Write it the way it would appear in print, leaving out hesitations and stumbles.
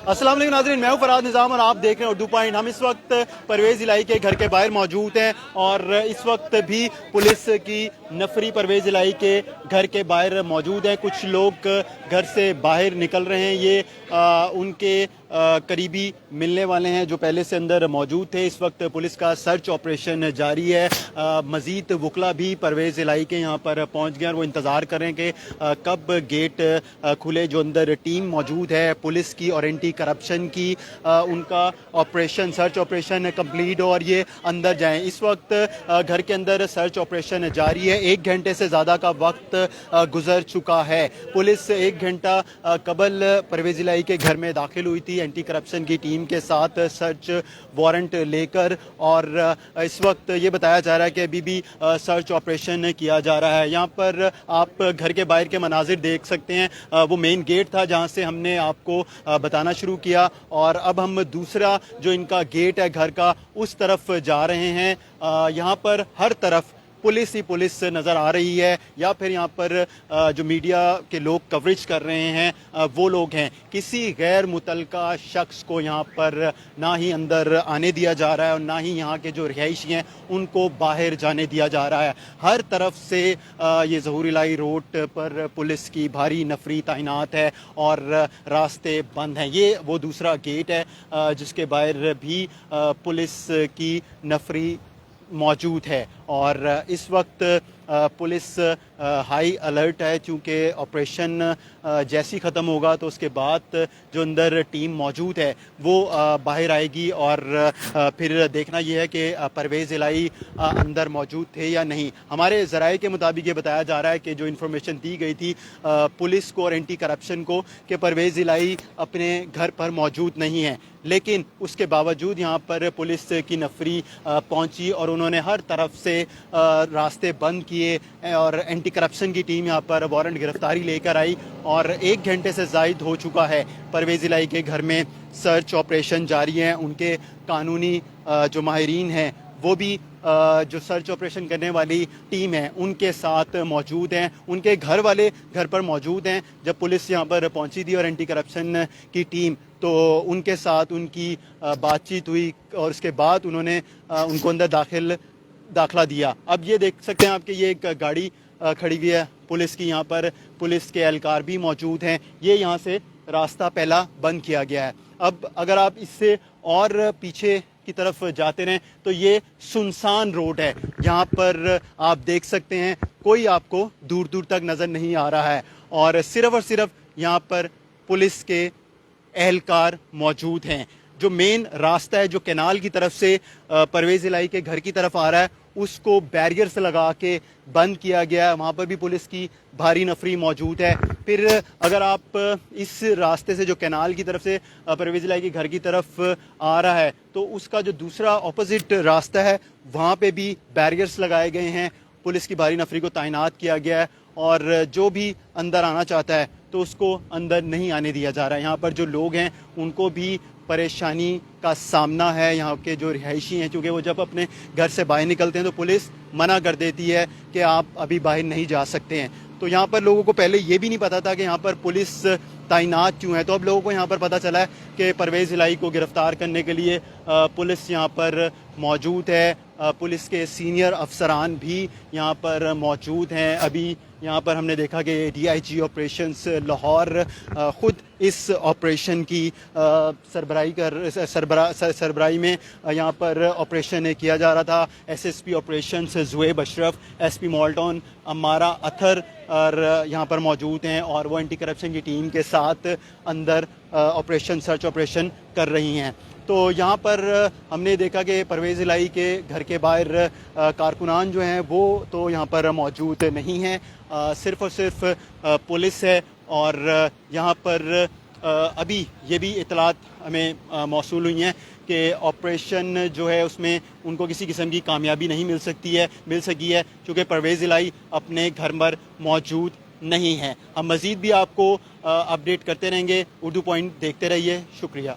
अस्सलाम वालेकुम नाज़रीन, मैं हूं फराद निज़ाम और आप देख रहे हैं उर्दू पॉइंट। हम इस वक्त परवेज़ इलाही के घर के बाहर मौजूद हैं और इस वक्त भी पुलिस की नफरी परवेज़ इलाही के घर के बाहर मौजूद है। कुछ लोग घर से बाहर निकल रहे हैं, ये उनके करीबी मिलने वाले हैं जो पहले से अंदर मौजूद थे। इस वक्त पुलिस का सर्च ऑपरेशन जारी है। मज़ीद वकला भी परवेज़ इलाही के यहाँ पर पहुँच गए और वो इंतज़ार कर रहे हैं कि कब गेट खुले। जो अंदर टीम मौजूद है पुलिस की और एंटी करप्शन की, उनका ऑपरेशन सर्च ऑपरेशन कंप्लीट हो और ये अंदर जाएं। इस वक्त घर के अंदर सर्च ऑपरेशन जारी है। 1 घंटे से ज़्यादा का वक्त गुजर चुका है। पुलिस 1 घंटा कबल परवेज़ इलाही के घर में दाखिल हुई थी एंटी करप्शन की टीम के साथ सर्च वारंट लेकर, और इस वक्त ये बताया जा रहा है कि अभी भी सर्च ऑपरेशन किया जा रहा है। यहाँ पर आप घर के बाहर के मनाजिर देख सकते हैं। वो मेन गेट था जहाँ से हमने आपको बताना शुरू किया और अब हम दूसरा जो इनका गेट है घर का उस तरफ जा रहे हैं। यहाँ पर हर तरफ पुलिस ही पुलिस नज़र आ रही है, या फिर यहाँ पर जो मीडिया के लोग कवरेज कर रहे हैं वो लोग हैं। किसी गैर मुतलका शख्स को यहाँ पर ना ही अंदर आने दिया जा रहा है और ना ही यहाँ के जो रिहायशी हैं उनको बाहर जाने दिया जा रहा है। हर तरफ से ये ज़हूर इलाही रोड पर पुलिस की भारी नफरी तैनात है और रास्ते बंद हैं। ये वो दूसरा गेट है जिसके बाहर भी पुलिस की नफरी मौजूद है और इस वक्त पुलिस हाई अलर्ट है, चूँकि ऑपरेशन जैसे ख़त्म होगा तो उसके बाद जो अंदर टीम मौजूद है वो बाहर आएगी और फिर देखना यह है कि परवेज़ इलाही अंदर मौजूद थे या नहीं। हमारे ज़राए के मुताबिक ये बताया जा रहा है कि जो इन्फॉर्मेशन दी गई थी पुलिस को और एंटी करप्शन को कि परवेज़ इलाही अपने घर पर मौजूद नहीं है, लेकिन उसके बावजूद यहाँ पर पुलिस की नफरी पहुँची और उन्होंने हर तरफ से रास्ते बंद किए और एंटी करप्शन की टीम यहाँ पर वारंट गिरफ्तारी लेकर आई और 1 घंटे से ज़ायद हो चुका है परवेज़ इलाही के घर में सर्च ऑपरेशन जारी है। उनके कानूनी जो माहिरीन हैं वो भी जो सर्च ऑपरेशन करने वाली टीम है उनके साथ मौजूद हैं। उनके घर वाले घर पर मौजूद हैं। जब पुलिस यहाँ पर पहुँची थी और एंटी करप्शन की टीम, तो उनके साथ उनकी बातचीत हुई और उसके बाद उन्होंने उनको अंदर दाखला दिया। अब ये देख सकते हैं आपके ये एक गाड़ी खड़ी हुई है पुलिस की, यहाँ पर पुलिस के एहलकार भी मौजूद हैं। ये यहाँ से रास्ता पहला बंद किया गया है। अब अगर आप इससे और पीछे की तरफ जाते रहें तो ये सुनसान रोड है। यहाँ पर आप देख सकते हैं कोई आपको दूर दूर तक नज़र नहीं आ रहा है और सिर्फ यहाँ पर पुलिस के एहलकार मौजूद हैं। जो मेन रास्ता है जो कैनाल की तरफ से परवेज़ इलाही के घर की तरफ आ रहा है उसको बैरियर्स लगा के बंद किया गया है। वहाँ पर भी पुलिस की भारी नफरी मौजूद है। फिर अगर आप इस रास्ते से जो कैनाल की तरफ से परवेज़ इलाही के घर की तरफ आ रहा है तो उसका जो दूसरा ऑपोजिट रास्ता है वहाँ पे भी बैरियर्स लगाए गए हैं। पुलिस की भारी नफरी को तैनात किया गया है और जो भी अंदर आना चाहता है तो उसको अंदर नहीं आने दिया जा रहा है। यहाँ पर जो लोग हैं उनको भी परेशानी का सामना है। यहाँ के जो रिहायशी हैं, क्योंकि वो जब अपने घर से बाहर निकलते हैं तो पुलिस मना कर देती है कि आप अभी बाहर नहीं जा सकते हैं। तो यहाँ पर लोगों को पहले ये भी नहीं पता था कि यहाँ पर पुलिस तैनात क्यों है। तो अब लोगों को यहाँ पर पता चला है कि परवेज़ इलाही को गिरफ्तार करने के लिए पुलिस यहाँ पर मौजूद है। पुलिस के सीनियर अफसरान भी यहाँ पर मौजूद हैं। अभी यहाँ पर हमने देखा कि DIG ऑपरेशंस लाहौर ख़ुद इस ऑपरेशन की सरबराही में यहाँ पर ऑपरेशन किया जा रहा था। SSP operations Zoheb Ashraf, SP Multan Amara Athar और यहाँ पर मौजूद हैं और वो एंटी करप्शन की टीम के साथ अंदर ऑपरेशन सर्च ऑपरेशन कर रही हैं। तो यहाँ पर हमने देखा कि परवेज़ इलाही के घर के बाहर कारकुनान जो हैं वो तो यहाँ पर मौजूद नहीं हैं, सिर्फ़ और सिर्फ पुलिस है। और यहाँ पर अभी ये भी इतलात हमें मौसूल हुई हैं कि ऑपरेशन जो है उसमें उनको किसी किस्म की कामयाबी नहीं मिल सकी है क्योंकि परवेज़ इलाही अपने घर पर मौजूद नहीं है। हम मज़ीद भी आपको अपडेट करते रहेंगे। उर्दू पॉइंट देखते रहिए। शुक्रिया।